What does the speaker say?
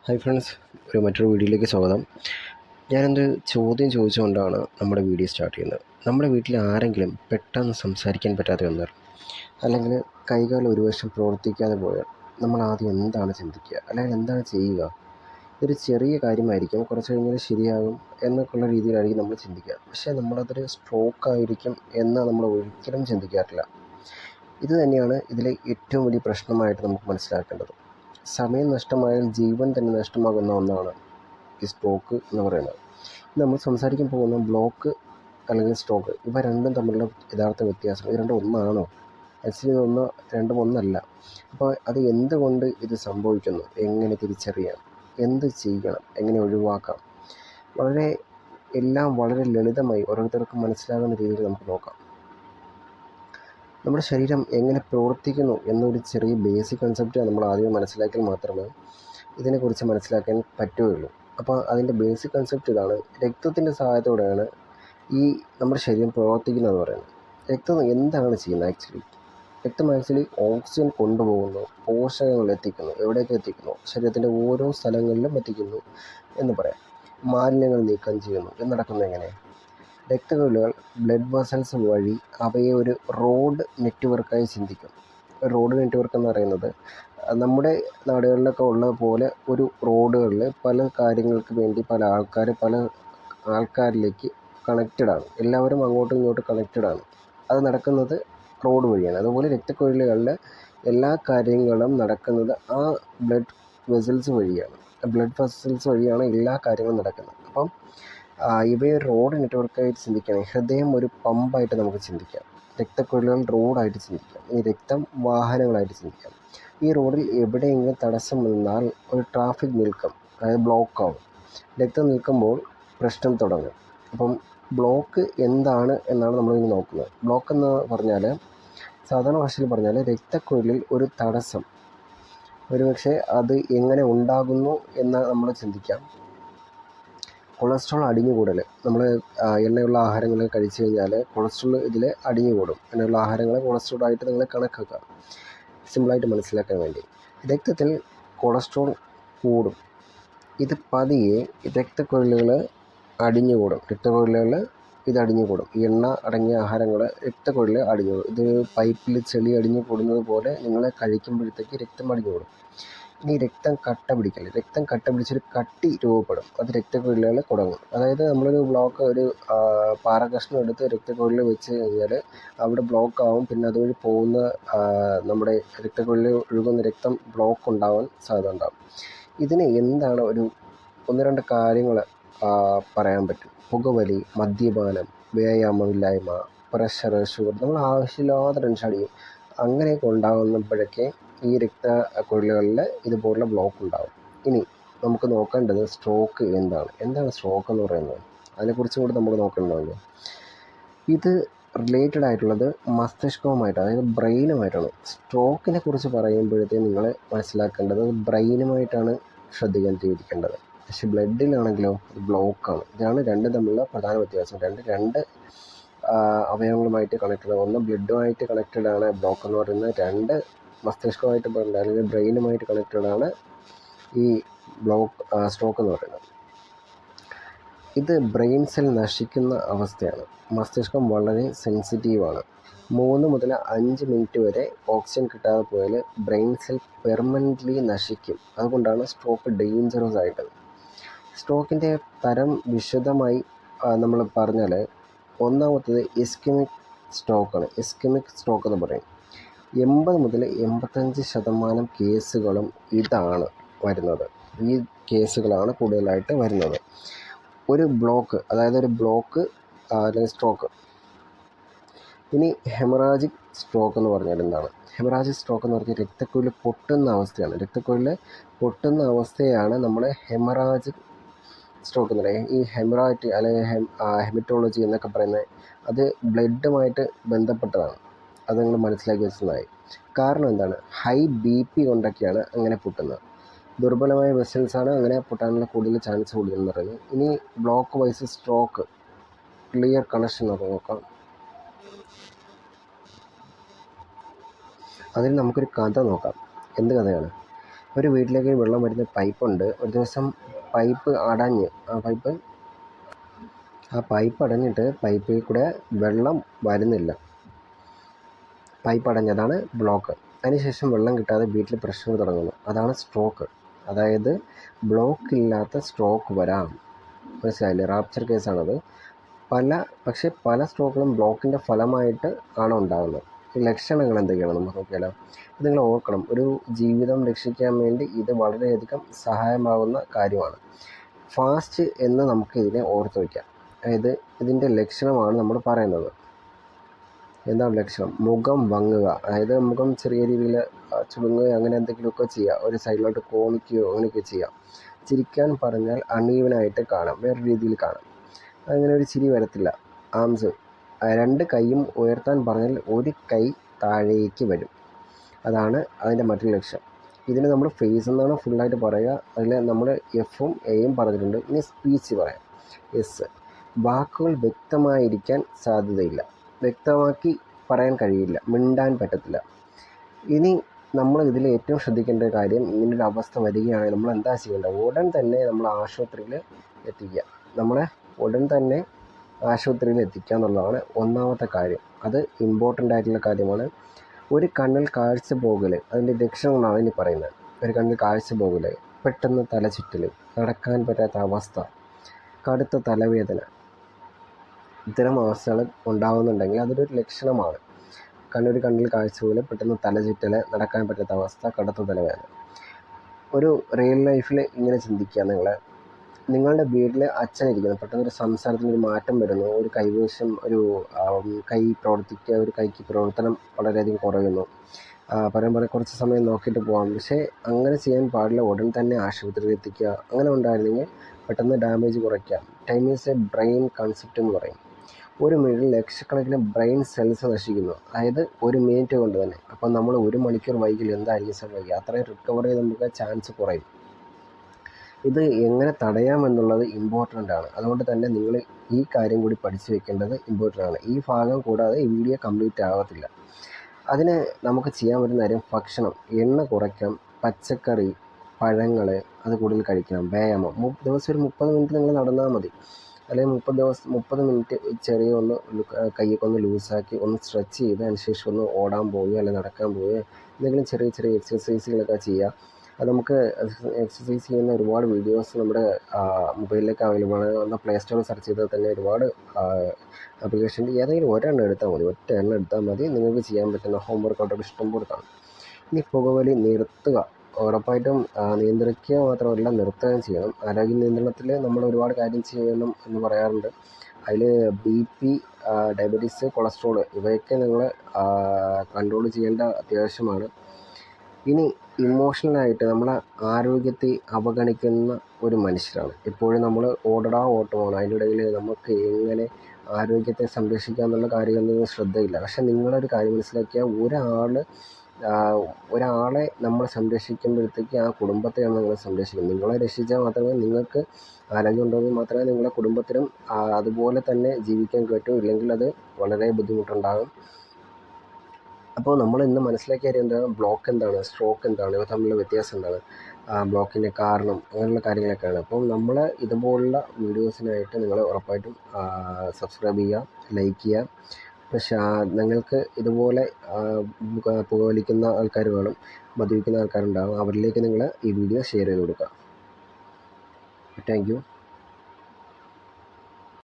Hi friends, മറ്റൊരു വീഡിയോയിലേക്ക് സ്വാഗതം. ഞാനെന്ത് ചോദ്യം ചോദിച്ചുകൊണ്ടാണ് നമ്മുടെ വീഡിയോ സ്റ്റാർട്ട് ചെയ്യുന്നത്. നമ്മുടെ വീട്ടിൽ ആരെങ്കിലും പെട്ടെന്ന് സംസാരിക്കാൻ പറ്റാതെ വന്നാൽ, അല്ലെങ്കിൽ കൈകാൽ ഒരു വശം പ്രവർത്തിക്കാതെ പോയാൽ നമ്മൾ ആദ്യം എന്താണ് ചിന്തിക്കുക, അല്ലെങ്കിൽ എന്താണ് ചെയ്യുക? ഇതൊരു ചെറിയ കാര്യമായിരിക്കും, കുറച്ച് കഴിഞ്ഞാൽ ശരിയാകും എന്നൊക്കെയുള്ള രീതിയിലായിരിക്കും നമ്മൾ ചിന്തിക്കുക. പക്ഷേ നമ്മളതൊരു സ്ട്രോക്ക് ആയിരിക്കും എന്ന് നമ്മൾ ഒരിക്കലും ചിന്തിക്കാറില്ല. ഇത് തന്നെയാണ് ഇതിലെ ഏറ്റവും വലിയ പ്രശ്നമായിട്ട് നമുക്ക് മനസ്സിലാക്കേണ്ടത്. സമയം നഷ്ടമായാൽ ജീവൻ തന്നെ നഷ്ടമാകുന്ന ഒന്നാണ് ഈ സ്ട്രോക്ക് എന്ന് പറയുന്നത്. നമ്മൾ സംസാരിക്കാൻ പോകുന്ന ബ്ലോക്ക് അല്ലെങ്കിൽ സ്ട്രോക്ക്, ഇവ രണ്ടും തമ്മിലുള്ള യഥാർത്ഥ വ്യത്യാസം, ഇത് രണ്ടും ഒന്നാണോ? ആക്ച്വലി രണ്ടും ഒന്നല്ല. അപ്പോൾ അത് എന്തുകൊണ്ട് ഇത് സംഭവിക്കുന്നു, എങ്ങനെ തിരിച്ചറിയാം, എന്ത് ചെയ്യണം, എങ്ങനെ ഒഴിവാക്കാം, എല്ലാം വളരെ ലളിതമായി ഓരോരുത്തർക്കും മനസ്സിലാകുന്ന രീതിയിൽ നമുക്ക് നോക്കാം. നമ്മുടെ ശരീരം എങ്ങനെ പ്രവർത്തിക്കുന്നു എന്നൊരു ചെറിയ ബേസിക് കൺസെപ്റ്റ് നമ്മൾ ആദ്യം മനസ്സിലാക്കിയാൽ മാത്രമേ ഇതിനെക്കുറിച്ച് മനസ്സിലാക്കാൻ പറ്റുകയുള്ളൂ. അപ്പോൾ അതിൻ്റെ ബേസിക് കൺസെപ്റ്റ് ഇതാണ്: രക്തത്തിൻ്റെ സഹായത്തോടെയാണ് ഈ നമ്മുടെ ശരീരം പ്രവർത്തിക്കുന്നത് പറയുന്നത്. രക്തം എന്താണ് ചെയ്യുന്നത്? രക്തം ഓക്സിജൻ കൊണ്ടുപോകുന്നു, പോഷകങ്ങൾ എത്തിക്കുന്നു. എവിടേക്ക് എത്തിക്കുന്നു? ശരീരത്തിൻ്റെ ഓരോ സ്ഥലങ്ങളിലും എത്തിക്കുന്നു എന്ന് പറയാം. മാലിന്യങ്ങൾ നീക്കം ചെയ്യുന്നു. ഇത് നടക്കുന്നത് എങ്ങനെ? രക്തക്കുഴലുകൾ ബ്ലഡ് വെസൽസ് വഴി അവയെ ഒരു റോഡ് നെറ്റ്വർക്കായി ചിന്തിക്കും. റോഡ് നെറ്റ്വർക്ക് എന്ന് പറയുന്നത് നമ്മുടെ നാടുകളിലൊക്കെ ഉള്ള പോലെ ഒരു റോഡുകളിൽ പല കാര്യങ്ങൾക്ക് വേണ്ടി പല ആൾക്കാരിലേക്ക് കണക്റ്റഡാണ്. എല്ലാവരും അങ്ങോട്ടും ഇങ്ങോട്ടും കണക്റ്റഡാണ്. അത് നടക്കുന്നത് റോഡ് വഴിയാണ്. അതുപോലെ രക്തക്കുഴലുകളിൽ എല്ലാ കാര്യങ്ങളും നടക്കുന്നത് ആ ബ്ലഡ് വെസൽസ് വഴിയാണ് എല്ലാ കാര്യങ്ങളും നടക്കുന്നത്. അപ്പം ഇവയെ റോഡ് നെറ്റ്വർക്കായിട്ട് ചിന്തിക്കുകയാണെങ്കിൽ ഹൃദയം ഒരു പമ്പായിട്ട് നമുക്ക് ചിന്തിക്കാം. രക്തക്കുഴലുകൾ റോഡായിട്ട് ചിന്തിക്കാം. ഈ രക്തം വാഹനങ്ങളായിട്ട് ചിന്തിക്കാം. ഈ റോഡിൽ എവിടെയെങ്കിലും തടസ്സം വന്നാൽ ഒരു ട്രാഫിക് നിൽക്കും, അതായത് ബ്ലോക്കാവും. രക്തം നിൽക്കുമ്പോൾ പ്രശ്നം തുടങ്ങും. അപ്പം ബ്ലോക്ക് എന്താണ് എന്നാണ് നമ്മളിന്ന് നോക്കുന്നത്. ബ്ലോക്ക് എന്ന് പറഞ്ഞാൽ, സാധാരണ ഭാഷയിൽ പറഞ്ഞാൽ, രക്തക്കുഴലിൽ ഒരു തടസ്സം. ഒരുപക്ഷെ അത് എങ്ങനെ ഉണ്ടാകുന്നു എന്ന് നമ്മൾ ചിന്തിക്കാം. കൊളസ്ട്രോൾ അടിഞ്ഞുകൂടൽ. നമ്മൾ എണ്ണയുള്ള ആഹാരങ്ങൾ കഴിച്ചു കഴിഞ്ഞാൽ കൊളസ്ട്രോൾ ഇതിൽ അടിഞ്ഞുകൂടും. എണ്ണയുള്ള ആഹാരങ്ങൾ കൊളസ്ട്രോളായിട്ട് നിങ്ങൾ കണക്കാക്കുക, സിമ്പിളായിട്ട് മനസ്സിലാക്കാൻ വേണ്ടി. രക്തത്തിൽ കൊളസ്ട്രോൾ കൂടും. ഇത് പതിയെ രക്തക്കുഴലുകൾ അടിഞ്ഞുകൂടും. ഇത് അടിഞ്ഞുകൂടും. എണ്ണ അടങ്ങിയ ആഹാരങ്ങൾ രക്തക്കുഴലിൽ അടിഞ്ഞുകൂടും. ഇത് പൈപ്പിൽ ചെളി അടിഞ്ഞു കൂടുന്നത് പോലെ നിങ്ങൾ കഴിക്കുമ്പോഴത്തേക്ക് രക്തം അടിഞ്ഞുകൂടും. ഇനി രക്തം കട്ട പിടിച്ചൊരു കട്ടി രൂപപ്പെടും. അത് രക്തക്കുഴലുകൾ തുടങ്ങും. അതായത് നമ്മളൊരു ഒരു പാറക്കഷ്ണം എടുത്ത് രക്തക്കുഴലിൽ വെച്ച് കഴിഞ്ഞാൽ അവിടെ ബ്ലോക്കാവും. പിന്നെ അതുവഴി പോകുന്ന നമ്മുടെ രക്തക്കുഴലിൽ ഒഴുകുന്ന രക്തം ബ്ലോക്ക് ഉണ്ടാവാൻ സാധ്യത ഉണ്ടാകും. ഇതിന് എന്താണ് ഒന്ന് രണ്ട് കാര്യങ്ങൾ പറയാൻ പറ്റും. പുകവലി, മദ്യപാനം, വ്യായാമമില്ലായ്മ, പ്രഷർ, ഷുഗർ, നമ്മൾ ആവശ്യമില്ലാതെ ടെൻഷൻ അടിക്കും. അങ്ങനെയൊക്കെ ഉണ്ടാകുമ്പോഴൊക്കെ ഈ രക്തക്കുഴലുകളിൽ ഇതുപോലുള്ള ബ്ലോക്ക് ഉണ്ടാകും. ഇനി നമുക്ക് നോക്കേണ്ടത് സ്ട്രോക്ക് എന്താണ് സ്ട്രോക്ക് എന്ന് പറയുന്നത്, അതിനെക്കുറിച്ച് കൂടി നമ്മൾ നോക്കേണ്ടതുണ്ട്. ഇത് റിലേറ്റഡ് ആയിട്ടുള്ളത് മസ്തിഷ്കവുമായിട്ട്, അതായത് ബ്രെയിനുമായിട്ടാണ്. സ്ട്രോക്കിനെ കുറിച്ച് പറയുമ്പോഴത്തേക്കും നിങ്ങൾ മനസ്സിലാക്കേണ്ടത് ബ്രെയിനുമായിട്ടാണ് ശ്രദ്ധ കേന്ദ്രീകരിക്കേണ്ടത്. പക്ഷേ ബ്ലഡിലാണെങ്കിലോ ഇത് ബ്ലോക്കാണ്. ഇതാണ് രണ്ടും തമ്മിലുള്ള പ്രധാന വ്യത്യാസം. രണ്ട് അവയവങ്ങളുമായിട്ട് കണക്റ്റഡ്. ഒന്ന് ബ്ലഡുമായിട്ട് കണക്റ്റഡ് ആണ് ബ്ലോക്ക് എന്ന് പറയുന്നത്. രണ്ട് മസ്തിഷ്കമായിട്ട് അല്ലെങ്കിൽ ബ്രെയിനുമായിട്ട് കണക്റ്റഡ് ആണ് ഈ സ്ട്രോക്ക് എന്ന് പറയുന്നത്. ഇത് ബ്രെയിൻ സെൽ നശിക്കുന്ന അവസ്ഥയാണ്. മസ്തിഷ്കം വളരെ സെൻസിറ്റീവാണ്. 3 മുതൽ 5 മിനിറ്റ് വരെ ഓക്സിജൻ കിട്ടാതെ പോയാൽ ബ്രെയിൻ സെൽ പെർമനൻ്റ്ലി നശിക്കും. അതുകൊണ്ടാണ് സ്ട്രോക്ക് ഡേഞ്ചറസ് ആയിട്ട്. സ്ട്രോക്കിൻ്റെ തരം വിശദമായി നമ്മൾ പറഞ്ഞാൽ, ഒന്നാമത്തേത് ഇസ്കെമിക് സ്ട്രോക്കാണ്. ഇസ്കെമിക് സ്ട്രോക്ക് എന്ന് പറയും. 80 മുതൽ 85% കേസുകളും ഇതാണ് വരുന്നത്. ഈ കേസുകളാണ് കൂടുതലായിട്ട് വരുന്നത്. ഒരു ബ്ലോക്ക് അല്ലെങ്കിൽ സ്ട്രോക്ക്. ഇനി ഹെമറാജിക് സ്ട്രോക്ക് എന്ന് പറഞ്ഞാൽ എന്താണ്? ഹെമറാജിക് സ്ട്രോക്ക് എന്ന് പറഞ്ഞാൽ രക്തക്കുഴൽ പൊട്ടുന്ന അവസ്ഥയാണ്. രക്തക്കുഴൽ പൊട്ടുന്ന അവസ്ഥയാണ് നമ്മൾ ഹെമറാജിക് സ്ട്രോക്ക് എന്ന് പറയുന്നത്. ഈ ഹെമറാറ്റ് അല്ലെങ്കിൽ ഹെമറ്റോളജി എന്നൊക്കെ പറയുന്നത് അത് ബ്ലഡുമായിട്ട് ബന്ധപ്പെട്ടതാണ്. അത് നിങ്ങൾ മനസ്സിലാക്കി വെച്ചതായി. കാരണം എന്താണ്? ഹൈ BP കൊണ്ടൊക്കെയാണ് അങ്ങനെ പൊട്ടുന്നത്. ദുർബലമായ വെസൽസാണ് അങ്ങനെ പൊട്ടാനുള്ള കൂടുതൽ ചാൻസ് കൂടുതലെന്ന് പറയുന്നത്. ഇനി block wise stroke clear connection നോക്കാം. അതിൽ നമുക്കൊരു കഥ നോക്കാം. എന്ത് കഥയാണ്? ഒരു വീട്ടിലേക്ക് വെള്ളം വരുന്ന പൈപ്പുണ്ട്. ഒരു ദിവസം പൈപ്പ് അടഞ്ഞ് ആ പൈപ്പ് അടഞ്ഞിട്ട് പൈപ്പിൽ കൂടെ വെള്ളം വരുന്നില്ല. പൈപ്പ് അടഞ്ഞതാണ് ബ്ലോക്ക്. അതിനുശേഷം വെള്ളം കിട്ടാതെ വീട്ടിൽ പ്രശ്നങ്ങൾ തുടങ്ങുന്നു. അതാണ് സ്ട്രോക്ക്. അതായത് ബ്ലോക്ക് ഇല്ലാത്ത സ്ട്രോക്ക് വരാം. മനസ്സിലായില്ലേ? റാപ്ചർ കേസാണത്. പക്ഷേ പല സ്ട്രോക്കുകളും ബ്ലോക്കിൻ്റെ ഫലമായിട്ട് ആണ് ഉണ്ടാകുന്നത്. ഈ ലക്ഷണങ്ങൾ എന്തൊക്കെയാണ് നമുക്ക് നോക്കിയാലോ? ഇത് നിങ്ങൾ ഓർക്കണം. ഒരു ജീവിതം രക്ഷിക്കാൻ വേണ്ടി ഇത് വളരെയധികം സഹായമാകുന്ന കാര്യമാണ്. ഫാസ്റ്റ് എന്ന് നമുക്ക് ഇതിനെ ഓർത്ത് വയ്ക്കാം. അതായത് ഇതിൻ്റെ ലക്ഷണമാണ് നമ്മൾ പറയുന്നത്. എന്താണ് ലക്ഷണം? മുഖം വങ്ങുക. അതായത് മുഖം ചെറിയ രീതിയിൽ ചുളുങ്ങുകയോ അങ്ങനെ എന്തെങ്കിലുമൊക്കെ ചെയ്യുക. ഒരു സൈഡിലോട്ട് കോണിക്കുകയോ അങ്ങനെയൊക്കെ ചെയ്യാം. ചിരിക്കാൻ പറഞ്ഞാൽ അണീവനായിട്ട് കാണാം, വേറെ രീതിയിൽ കാണാം. അങ്ങനെ ഒരു ചിരി വരത്തില്ല. ആംസ് 2 കൈയും ഉയർത്താൻ പറഞ്ഞാൽ ഒരു കൈ താഴേക്ക് വരും. അതാണ് അതിൻ്റെ മറ്റൊരു ലക്ഷ്യം. ഇതിന് നമ്മൾ ഫേസ് എന്നാണ് ഫുള്ളായിട്ട് പറയുക. അതിൽ നമ്മൾ എഫും എയും പറഞ്ഞിട്ടുണ്ട്. ഇനി സ്പീച്ച് പറയാം. എസ്. വാക്കുകൾ വ്യക്തമായിരിക്കാൻ സാധ്യതയില്ല. വ്യക്തമാക്കി പറയാൻ കഴിയില്ല, മിണ്ടാൻ പറ്റത്തില്ല. ഇനി നമ്മൾ ഇതിൽ ഏറ്റവും ശ്രദ്ധിക്കേണ്ട കാര്യം, ഇങ്ങനൊരു അവസ്ഥ വരികയാണെങ്കിൽ നമ്മൾ എന്താ ചെയ്യേണ്ടത്? ഉടൻ തന്നെ നമ്മൾ ആശുപത്രിയിൽ എത്തിക്കുക. ഉടൻ തന്നെ ആശുപത്രിയിൽ എത്തിക്കുക എന്നുള്ളതാണ് ഒന്നാമത്തെ കാര്യം. അത് ഇമ്പോർട്ടൻ്റ് ആയിട്ടുള്ള കാര്യമാണ്. ഒരു കണ്ണിൽ കാഴ്ച പോകൽ, അതിൻ്റെ ലക്ഷണങ്ങളാണ് ഇനി പറയുന്നത്. ഒരു കണ്ണിൽ കാഴ്ച പോകൽ, പെട്ടെന്ന് തലചുറ്റൽ, നടക്കാൻ പറ്റാത്ത അവസ്ഥ, കടുത്ത തലവേദന, ഇത്തരം അവസ്ഥകൾ ഉണ്ടാകുന്നുണ്ടെങ്കിൽ അതൊരു ലക്ഷണമാണ്. ഒരു കണ്ണിൽ കാഴ്ച പോലെ, പെട്ടെന്ന് തലചുറ്റൽ, നടക്കാൻ പറ്റാത്ത അവസ്ഥ, കടുത്ത തലവേദന. ഒരു റിയൽ ലൈഫിൽ ഇങ്ങനെ ചിന്തിക്കുക. നിങ്ങളുടെ വീട്ടിൽ അച്ഛനിരിക്കുന്നു, പെട്ടെന്നൊരു സംസാരത്തിനൊരു മാറ്റം വരുന്നു, ഒരു കൈവശം ഒരു കൈ പ്രവർത്തിക്കുക, ഒരു കൈക്ക് പ്രവർത്തനം വളരെയധികം കുറയുന്നു. പറയുമ്പോൾ കുറച്ച് സമയം നോക്കിയിട്ട് പോകാം. പക്ഷേ അങ്ങനെ ചെയ്യാൻ പാടില്ല. ഉടൻ തന്നെ ആശുപത്രിയിൽ എത്തിക്കുക. അങ്ങനെ ഉണ്ടായിരുന്നെങ്കിൽ പെട്ടെന്ന് ഡാമേജ് കുറയ്ക്കാം. Time is A brain concept എന്ന് പറയും. ഒരു മിനിറ്റിൽ ലക്ഷക്കണക്കിന് ബ്രെയിൻ സെൽസ് നശിക്കുന്നു. അതായത് ഒരു മിനിറ്റ് കൊണ്ട് തന്നെ. അപ്പം നമ്മൾ 1 മണിക്കൂർ വൈകിൽ എന്തായിരിക്കും സംഭവിക്കുക? അത്രയും റിക്കവറി നമുക്ക് ചാൻസ് കുറയും. ഇത് എങ്ങനെ തടയാമെന്നുള്ളത് ഇമ്പോർട്ടൻ്റ് ആണ്. അതുകൊണ്ട് തന്നെ നിങ്ങൾ ഈ കാര്യം കൂടി പഠിച്ചു വെക്കേണ്ടത് ഇമ്പോർട്ടൻ്റ് ആണ്. ഈ ഭാഗം കൂടാതെ ഈ വീഡിയോ കംപ്ലീറ്റ് ആകത്തില്ല. അതിന് നമുക്ക് ചെയ്യാൻ പറ്റുന്ന കാര്യം ഭക്ഷണം, എണ്ണ കുറയ്ക്കാം, പച്ചക്കറി, പഴങ്ങൾ അത് കൂടുതൽ കഴിക്കണം. വ്യായാമം, ദിവസം ഒരു 30 മിനിറ്റ് നിങ്ങൾ നടന്നാൽ മതി. അല്ലെങ്കിൽ 30 മിനിറ്റ് ചെറിയ കൈയൊക്കെ ഒന്ന് ലൂസാക്കി ഒന്ന് സ്ട്രെച്ച് ചെയ്ത് അതിന് ശേഷം ഒന്ന് ഓടാൻ പോവുകയോ അല്ലെങ്കിൽ നടക്കാൻ പോവുകയോ എന്തെങ്കിലും ചെറിയ ചെറിയ എക്സസൈസുകളൊക്കെ ചെയ്യുക. അത് നമുക്ക് എക്സസൈസ് ചെയ്യുന്ന ഒരുപാട് വീഡിയോസ് നമ്മുടെ മൊബൈലിലേക്ക് അവൈലബിൾ ആണ്. ഒന്ന് പ്ലേ സ്റ്റോറിൽ സെർച്ച് ചെയ്താൽ തന്നെ ഒരുപാട് ആപ്ലിക്കേഷൻ്റെ ഏതെങ്കിലും ഒരെണ്ണം എടുത്താൽ മതി. ഒറ്റ എണ്ണം എടുത്താൽ മതി. നിങ്ങൾക്ക് ചെയ്യാൻ പറ്റുന്ന ഹോം വർക്കൗട്ടൊക്കെ ഇഷ്ടംപോലെ കാണും. ഇനി പുകവലി നിർത്തുക. ഉറപ്പായിട്ടും നിയന്ത്രിക്കുക മാത്രമല്ല, നിർത്തുകയും ചെയ്യണം. ആരോഗ്യ നിയന്ത്രണത്തിൽ നമ്മൾ ഒരുപാട് കാര്യം ചെയ്യണം എന്ന് പറയാറുണ്ട്. അതിൽ BP, ഡയബറ്റീസ്, കൊളസ്ട്രോൾ ഇവയൊക്കെ നിങ്ങൾ കൺട്രോൾ ചെയ്യേണ്ട അത്യാവശ്യമാണ്. ഇനി ഇമോഷണലായിട്ട് നമ്മളെ ആരോഗ്യത്തെ അവഗണിക്കുന്ന ഒരു മനുഷ്യരാണ്. എപ്പോഴും നമ്മൾ ഓട്ടമാണ്. അതിൻ്റെ ഇടയിൽ നമുക്ക് എങ്ങനെ ആരോഗ്യത്തെ സംരക്ഷിക്കുക എന്നുള്ള കാര്യമൊന്നും ശ്രദ്ധയില്ല. പക്ഷെ നിങ്ങളൊരു കാര്യം മനസ്സിലാക്കിയ, ഒരാളെ നമ്മൾ സംരക്ഷിക്കുമ്പോഴത്തേക്ക് ആ കുടുംബത്തെയാണ് നിങ്ങൾ സംരക്ഷിക്കുന്നത്. നിങ്ങളെ രക്ഷിച്ചാൽ മാത്രമേ നിങ്ങൾക്ക് ആരോഗ്യം ഉണ്ടെങ്കിൽ മാത്രമേ നിങ്ങളുടെ കുടുംബത്തിനും അതുപോലെ തന്നെ ജീവിക്കാൻ പറ്റൂ. ഇല്ലെങ്കിൽ അത് വളരെ ബുദ്ധിമുട്ടുണ്ടാകും. അപ്പോൾ നമ്മൾ ഇന്ന് മനസ്സിലാക്കിയ കാര്യം എന്താണ്? ബ്ലോക്ക് എന്താണ്, സ്ട്രോക്ക് എന്താണ്, ഇവ തമ്മിലുള്ള വ്യത്യാസം എന്താണ്, ബ്ലോക്കിൻ്റെ കാരണം, അങ്ങനെയുള്ള കാര്യങ്ങളൊക്കെയാണ്. അപ്പം നമ്മൾ ഇതുപോലുള്ള വീഡിയോസിനായിട്ട് നിങ്ങൾ ഉറപ്പായിട്ടും സബ്സ്ക്രൈബ് ചെയ്യുക, ലൈക്ക് ചെയ്യുക. പക്ഷേ നിങ്ങൾക്ക് ഇതുപോലെ പുകവലിക്കുന്ന ആൾക്കാർ കാണും, മദ്യപിക്കുന്ന ആൾക്കാരുണ്ടാകും. അവരിലേക്ക് നിങ്ങൾ ഈ വീഡിയോ ഷെയർ ചെയ്ത് കൊടുക്കുക. Thank you.